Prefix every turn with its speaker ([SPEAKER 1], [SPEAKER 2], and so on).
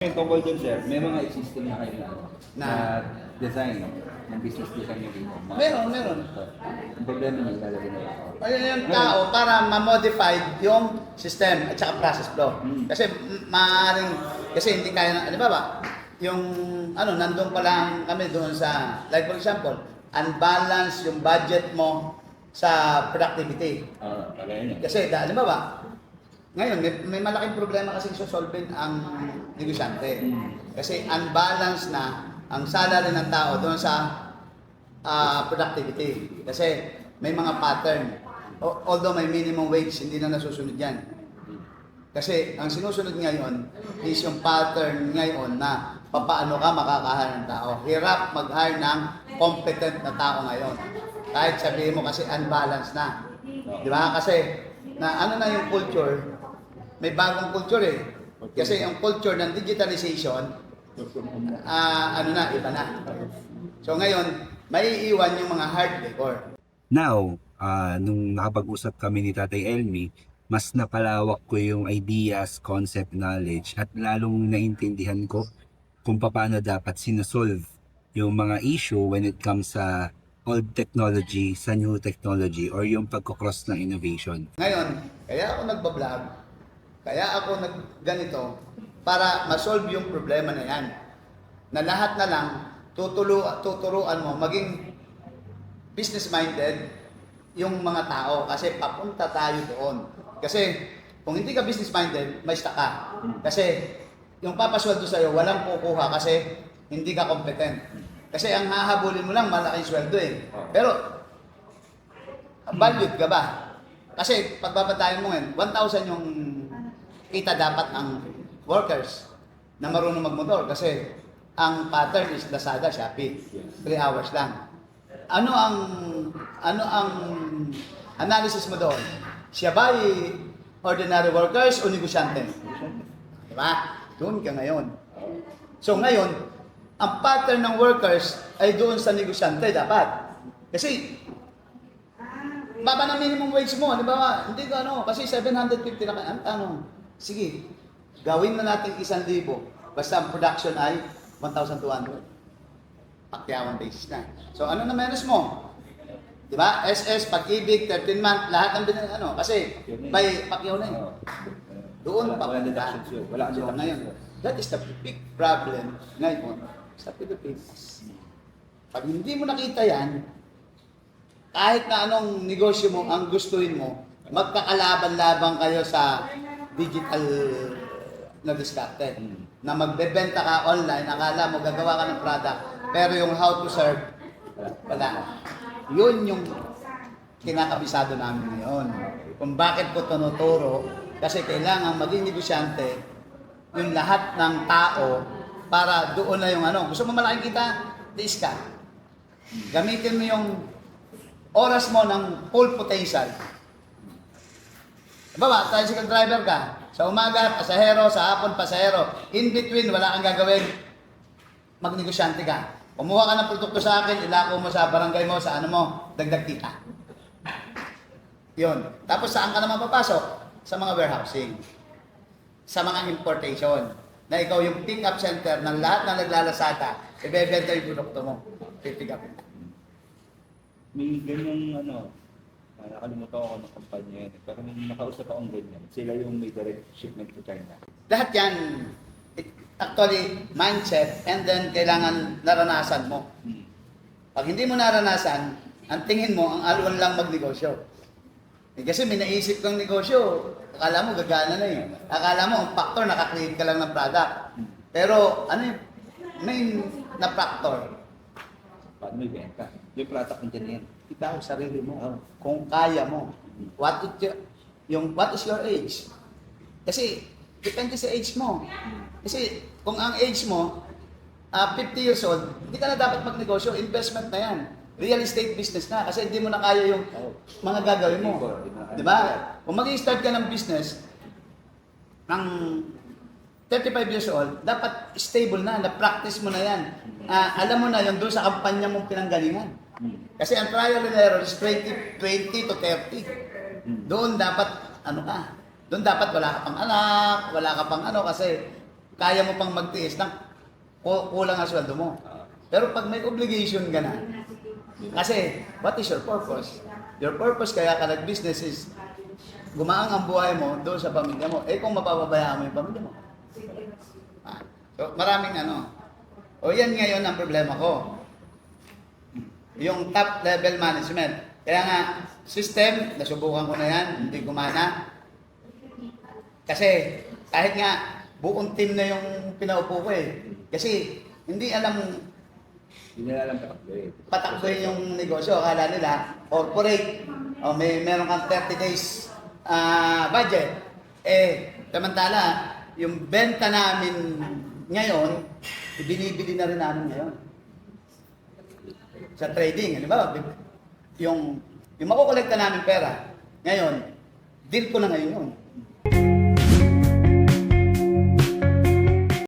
[SPEAKER 1] Tungkol dun, sir, may mga existing na kayo na
[SPEAKER 2] Na-
[SPEAKER 1] design, ng business design nyo dito.
[SPEAKER 2] Meron.
[SPEAKER 1] Ang problema nyo, lalagyan na ako.
[SPEAKER 2] Ayun yung tao para ma-modify yung system at saka process flow. Kasi maaaring, kasi hindi kaya na, ano ba, yung nandun pa lang kami doon sa, like for example, unbalance yung budget mo sa productivity.
[SPEAKER 1] Kagaya nyo.
[SPEAKER 2] Kasi, alam ba, ngayon, may malaking problema kasi sosolvin ang negosyante. Kasi unbalance na ang salary ng tao doon sa productivity. Kasi may mga pattern. Although may minimum wage, hindi na nasusunod yan. Kasi ang sinusunod ngayon is yung pattern ngayon na papaano ka makakahire ng tao. Hirap mag-hire ng competent na tao ngayon. Kahit sabihin mo kasi unbalance na. Di ba? Kasi na na yung culture, may bagong culture eh. Kasi ang culture ng digitalization, iba na. So ngayon, may iiwan yung mga hard labor.
[SPEAKER 3] Now, nung nakapag-usap kami ni Tatay Elmi, mas napalawak ko yung ideas, concept, knowledge, at lalong naintindihan ko kung paano dapat sinasolve yung mga issue when it comes sa old technology, sa new technology, or yung pagkocross ng innovation.
[SPEAKER 2] Ngayon, kaya ako nagbablog, kaya ako nagganito, para ma-solve yung problema na yan. Na lahat na lang, tuturuan mo, maging business-minded yung mga tao kasi papunta tayo doon. Kasi kung hindi ka business-minded, may stuck ka. Kasi yung papasweldo sa'yo, walang kukuha kasi hindi ka competent. Kasi ang hahabulin mo lang, malaking sweldo eh. Pero, valued ka ba? Kasi pagbabatayan mo ngayon, 1,000 yung kita dapat ang workers na marunong magmotor kasi ang pattern is Lazada, Shopee. 3 hours lang. Ano ang analysis mo doon? Siya ba ay ordinary workers o negosyante? Diba? Doon ka ngayon. So ngayon, ang pattern ng workers ay doon sa negosyante dapat. Kasi baba na minimum wage mo, di ba? Hindi ka kasi 750 na sige, gawin na natin 1,000. Basta ang production ay 1,200. Pakyawan basis na. So ano na menos mo? Di ba? SS, Pag-ibig, 13 month, lahat ng kasi by pakyaw na yun. Doon pa.
[SPEAKER 1] Wala deductions yun. Wala
[SPEAKER 2] So,
[SPEAKER 1] deductions.
[SPEAKER 2] ngayon, that is the big problem ngayon sa Pilipinas. Pag hindi mo nakita yan, kahit na anong negosyo mo, ang gustuin mo, magkakalaban-laban kayo sa digital na diskarte. Na magbebenta ka online, akala mo gagawa ka ng product, pero yung how to serve, wala. Yun yung kinakabisado namin ngayon. Kung bakit ko tinuturo, kasi kailangan maging negosyante yung lahat ng tao para doon na yung gusto mo malaking kita, tiis ka. Gamitin mo yung oras mo ng full potential. Diba tricycle driver ka, sa umaga, pasahero, sa hapon, pasahero. In between, wala kang gagawin, magnegosyante ka. Kumuha ka ng produkto sa akin, ilako mo sa barangay mo, sa dagdag kita. Yun. Tapos saan ka naman papasok? Sa mga warehousing. Sa mga importation. Na ikaw yung pick-up center ng lahat ng naglalasada, ibebenta yung produkto mo. Pick up.
[SPEAKER 1] May ganyang nakalimutan ako ng kumpanya yun. Pero may nakausap akong ganyan. Sila yung may direct shipment to China.
[SPEAKER 2] Lahat yan, actually, mindset, and then kailangan naranasan mo. Pag hindi mo naranasan, ang tingin mo, ang alwan lang magnegosyo. Kasi may naisip kang negosyo, akala mo gagana na eh. Akala mo, ang factor, nakakreate ka lang ng product. Pero, yung main na factor?
[SPEAKER 1] Paano may benta? Yung product nandiyan yan.
[SPEAKER 2] Ikaw, sarili mo. Kung kaya mo. What is your age? Kasi, depende sa age mo. Kasi, kung ang age mo, 50 years old, hindi ka na dapat magnegosyo. Investment na yan. Real estate business na. Kasi hindi mo na kaya yung mga gagawin mo. Di ba? Kung mag-i-start ka ng business, ng 35 years old, dapat stable na. Na-practice mo na yan. Alam mo na yung doon sa kampanya mong pinanggalingan. Kasi ang trial and error is 20 to 30. Doon dapat, Doon dapat wala ka pang anak, wala ka pang kasi kaya mo pang magtiis ng kulang ang sweldo mo. Pero pag may obligation ka na, kasi what is your purpose? Your purpose kaya ka nag-business is gumaang ang buhay mo doon sa pamilya mo. Eh kung mapapabayaan mo yung pamilya mo. So maraming ano. O yan ngayon ang problema ko. Yung top level management. Kaya nga, system, nasubukan ko na yan, hindi gumana. Kasi kahit nga buong team na yung pinaupo ko eh. Kasi hindi alam
[SPEAKER 1] Hindi nila alam patakbo eh.
[SPEAKER 2] patakboy yung negosyo. Akala nila, corporate, o meron kang 30 days budget. Eh, samantala, yung benta namin ngayon, binibili na rin namin ngayon. Sa trading, di ba? Yung makukolekta namin pera, ngayon, deal ko na ngayon yun.